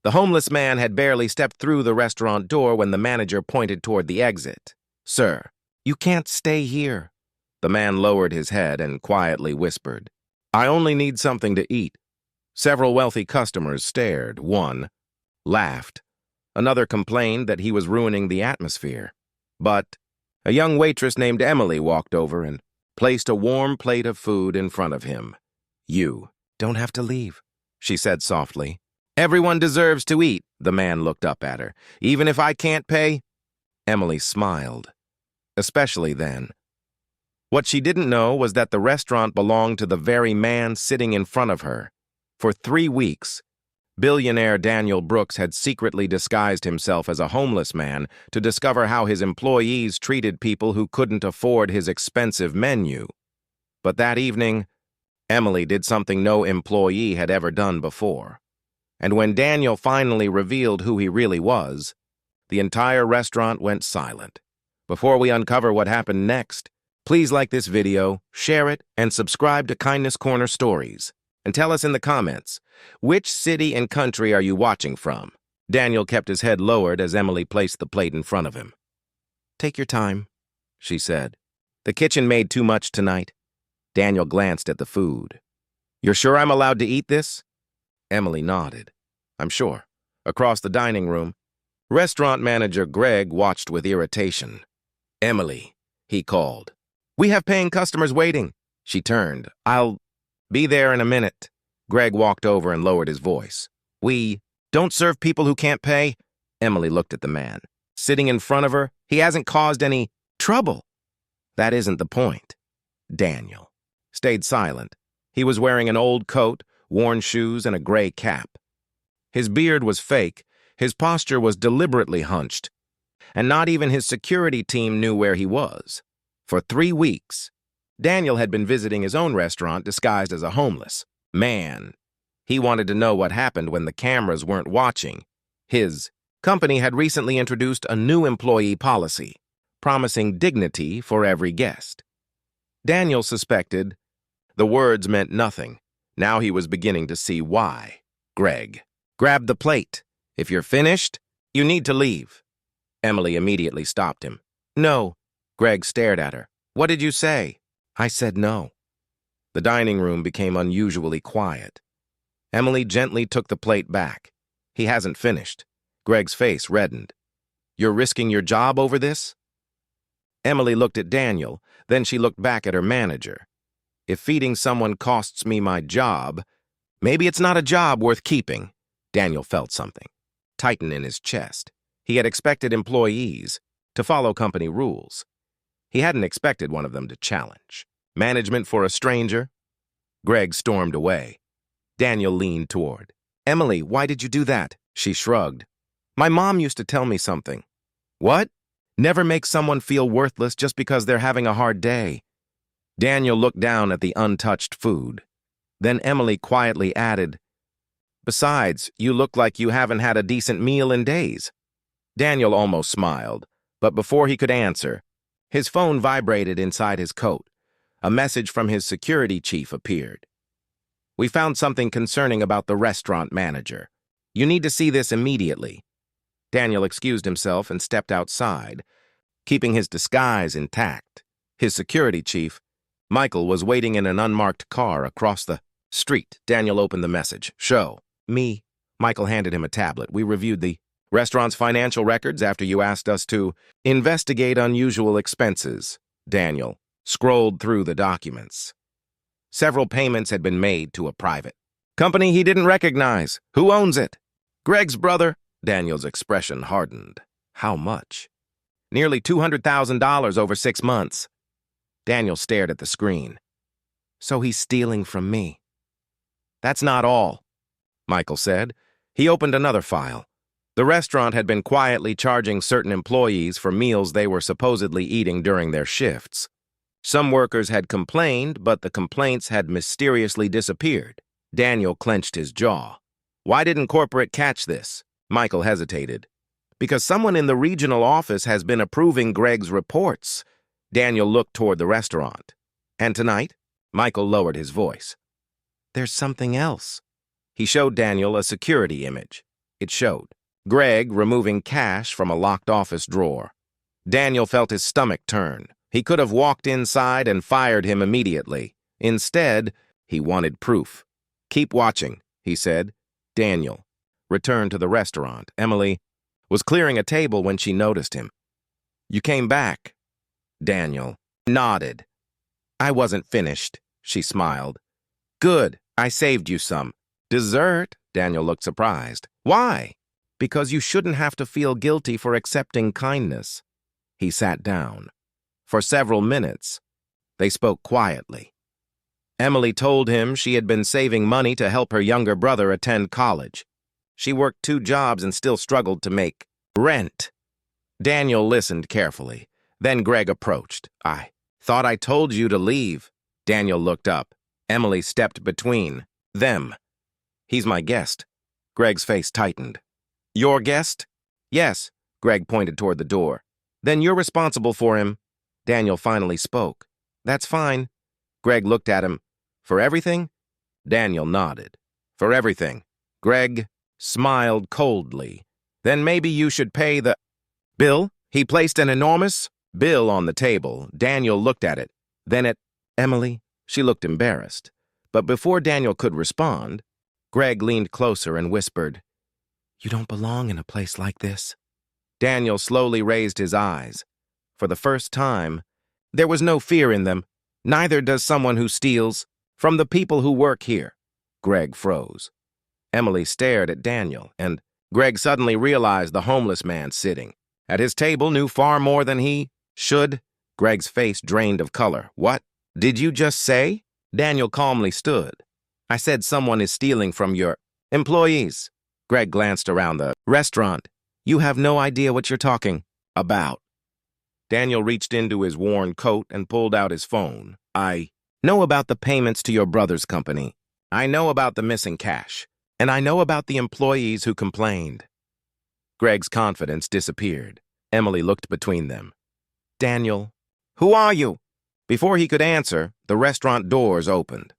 The homeless man had barely stepped through the restaurant door when the manager pointed toward the exit. "Sir, you can't stay here." The man lowered his head and quietly whispered, "I only need something to eat." Several wealthy customers stared. One laughed. Another complained that he was ruining the atmosphere. But a young waitress named Emily walked over and placed a warm plate of food in front of him. "You don't have to leave," she said softly. "Everyone deserves to eat." The man looked up at her. "Even if I can't pay?" Emily smiled. Especially then. What she didn't know was that the restaurant belonged to the very man sitting in front of her. For 3 weeks, billionaire Daniel Brooks had secretly disguised himself as a homeless man to discover how his employees treated people who couldn't afford his expensive menu. But that evening, Emily did something no employee had ever done before. And when Daniel finally revealed who he really was, the entire restaurant went silent. Before we uncover what happened next, please like this video, share it, and subscribe to Kindness Corner Stories. And tell us in the comments, which city and country are you watching from? Daniel kept his head lowered as Emily placed the plate in front of him. "Take your time," she said. "The kitchen made too much tonight." Daniel glanced at the food. "You're sure I'm allowed to eat this?" Emily nodded. "I'm sure." Across the dining room, restaurant manager Greg watched with irritation. "Emily," he called. "We have paying customers waiting." She turned. "I'll be there in a minute." Greg walked over and lowered his voice. "We don't serve people who can't pay." Emily looked at the man. Sitting in front of her, he hasn't caused any trouble. "That isn't the point." Daniel stayed silent. He was wearing an old coat, worn shoes, and a gray cap. His beard was fake, his posture was deliberately hunched, and not even his security team knew where he was. For 3 weeks, Daniel had been visiting his own restaurant disguised as a homeless man. He wanted to know what happened when the cameras weren't watching. His company had recently introduced a new employee policy, promising dignity for every guest. Daniel suspected the words meant nothing. Now he was beginning to see why. "Greg, grab the plate. If you're finished, you need to leave." Emily immediately stopped him. "No." Greg stared at her. "What did you say?" "I said no." The dining room became unusually quiet. Emily gently took the plate back. "He hasn't finished." Greg's face reddened. "You're risking your job over this?" Emily looked at Daniel, then she looked back at her manager. "If feeding someone costs me my job, maybe it's not a job worth keeping." Daniel felt something tighten in his chest. He had expected employees to follow company rules. He hadn't expected one of them to challenge. Management for a stranger? Greg stormed away. Daniel leaned toward. "Emily, why did you do that?" She shrugged. "My mom used to tell me something." "What?" "Never make someone feel worthless just because they're having a hard day." Daniel looked down at the untouched food. Then Emily quietly added, "Besides, you look like you haven't had a decent meal in days." Daniel almost smiled, but before he could answer, his phone vibrated inside his coat. A message from his security chief appeared. "We found something concerning about the restaurant manager. You need to see this immediately." Daniel excused himself and stepped outside, keeping his disguise intact. His security chief, Michael, was waiting in an unmarked car across the street. Daniel opened the message. "Show me." Michael handed him a tablet. "We reviewed the restaurant's financial records after you asked us to investigate unusual expenses." Daniel scrolled through the documents. Several payments had been made to a private company he didn't recognize. "Who owns it?" "Greg's brother." Daniel's expression hardened. "How much?" "Nearly $200,000 over 6 months. Daniel stared at the screen. "So he's stealing from me." "That's not all," Michael said. He opened another file. The restaurant had been quietly charging certain employees for meals they were supposedly eating during their shifts. Some workers had complained, but the complaints had mysteriously disappeared. Daniel clenched his jaw. "Why didn't corporate catch this?" Michael hesitated. "Because someone in the regional office has been approving Greg's reports." Daniel looked toward the restaurant. "And tonight?" Michael lowered his voice. "There's something else." He showed Daniel a security image. It showed Greg removing cash from a locked office drawer. Daniel felt his stomach turn. He could have walked inside and fired him immediately. Instead, he wanted proof. "Keep watching," he said. Daniel returned to the restaurant. Emily was clearing a table when she noticed him. "You came back." Daniel nodded. "I wasn't finished," she smiled. "Good, I saved you some." "Dessert?" Daniel looked surprised. "Why?" "Because you shouldn't have to feel guilty for accepting kindness." He sat down. For several minutes, they spoke quietly. Emily told him she had been saving money to help her younger brother attend college. She worked 2 jobs and still struggled to make rent. Daniel listened carefully. Then Greg approached. "I thought I told you to leave." Daniel looked up. Emily stepped between them. "He's my guest." Greg's face tightened. "Your guest?" "Yes." Greg pointed toward the door. "Then you're responsible for him." Daniel finally spoke. "That's fine." Greg looked at him. "For everything?" Daniel nodded. "For everything." Greg smiled coldly. "Then maybe you should pay the bill." He placed an enormous bill on the table. Daniel looked at it. Then at Emily. She looked embarrassed. But before Daniel could respond, Greg leaned closer and whispered, "You don't belong in a place like this." Daniel slowly raised his eyes. For the first time, there was no fear in them. "Neither does someone who steals from the people who work here." Greg froze. Emily stared at Daniel, and Greg suddenly realized the homeless man sitting at his table knew far more than he should. Greg's face drained of color. "What did you just say?" Daniel calmly stood. "I said someone is stealing from your employees." Greg glanced around the restaurant. "You have no idea what you're talking about." Daniel reached into his worn coat and pulled out his phone. "I know about the payments to your brother's company. I know about the missing cash. And I know about the employees who complained." Greg's confidence disappeared. Emily looked between them. "Daniel, who are you?" Before he could answer, the restaurant doors opened.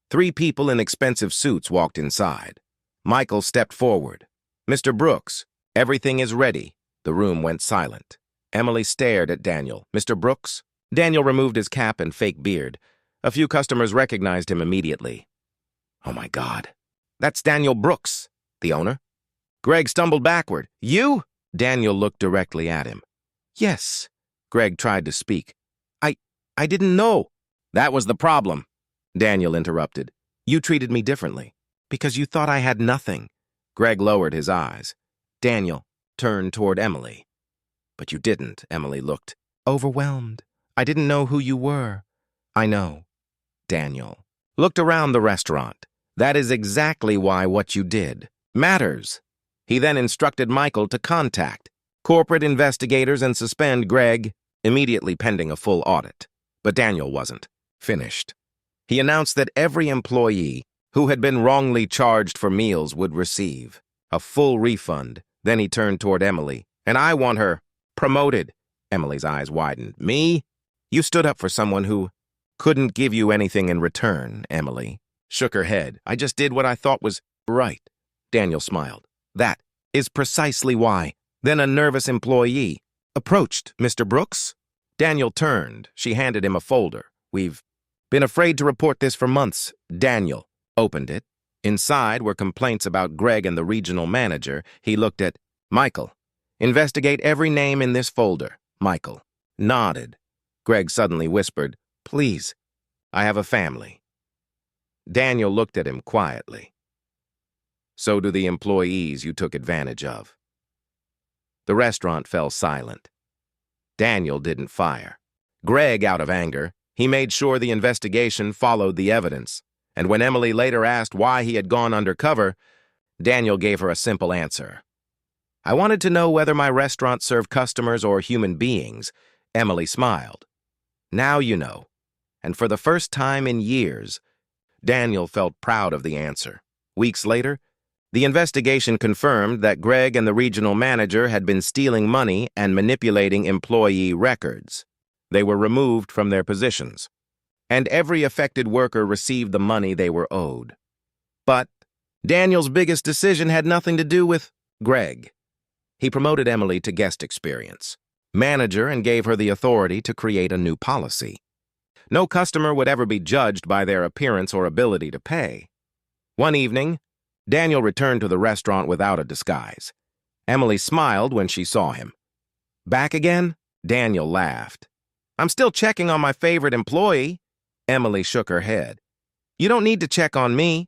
3 people in expensive suits walked inside. Michael stepped forward. "Mr. Brooks, everything is ready." The room went silent. Emily stared at Daniel. "Mr. Brooks?" Daniel removed his cap and fake beard. A few customers recognized him immediately. "Oh my God. That's Daniel Brooks, the owner." Greg stumbled backward. "You?" Daniel looked directly at him. "Yes." Greg tried to speak. I didn't know." "That was the problem," Daniel interrupted. "You treated me differently because you thought I had nothing." Greg lowered his eyes. Daniel turned toward Emily. "But you didn't." Emily looked overwhelmed. "I didn't know who you were." "I know." Daniel looked around the restaurant. "That is exactly why what you did matters." He then instructed Michael to contact corporate investigators and suspend Greg immediately pending a full audit. But Daniel wasn't finished. He announced that every employee who had been wrongly charged for meals would receive a full refund. Then he turned toward Emily. "And I want her promoted." Emily's eyes widened. "Me? You stood up for someone who couldn't give you anything in return." Emily shook her head. "I just did what I thought was right." Daniel smiled. "That is precisely why." Then a nervous employee approached. "Mr. Brooks?" Daniel turned. She handed him a folder. "We've been afraid to report this for months." Daniel opened it. Inside were complaints about Greg and the regional manager. He looked at Michael. "Investigate every name in this folder." Michael nodded. Greg suddenly whispered, "Please, I have a family." Daniel looked at him quietly. "So do the employees you took advantage of." The restaurant fell silent. Daniel didn't fire. Greg, out of anger, he made sure the investigation followed the evidence. And when Emily later asked why he had gone undercover, Daniel gave her a simple answer. "I wanted to know whether my restaurant served customers or human beings." Emily smiled. "Now you know." And for the first time in years, Daniel felt proud of the answer. Weeks later, the investigation confirmed that Greg and the regional manager had been stealing money and manipulating employee records. They were removed from their positions, and every affected worker received the money they were owed. But Daniel's biggest decision had nothing to do with Greg. He promoted Emily to guest experience manager and gave her the authority to create a new policy. No customer would ever be judged by their appearance or ability to pay. One evening, Daniel returned to the restaurant without a disguise. Emily smiled when she saw him. Back again? Daniel laughed. I'm still checking on my favorite employee. Emily shook her head. You don't need to check on me.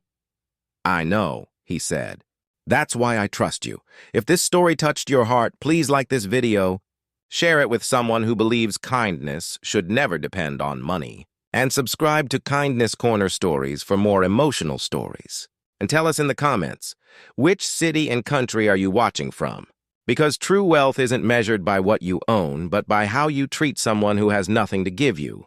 I know, he said. That's why I trust you. If this story touched your heart, please like this video, share it with someone who believes kindness should never depend on money, and subscribe to Kindness Corner Stories for more emotional stories. And tell us in the comments, which city and country are you watching from? Because true wealth isn't measured by what you own, but by how you treat someone who has nothing to give you.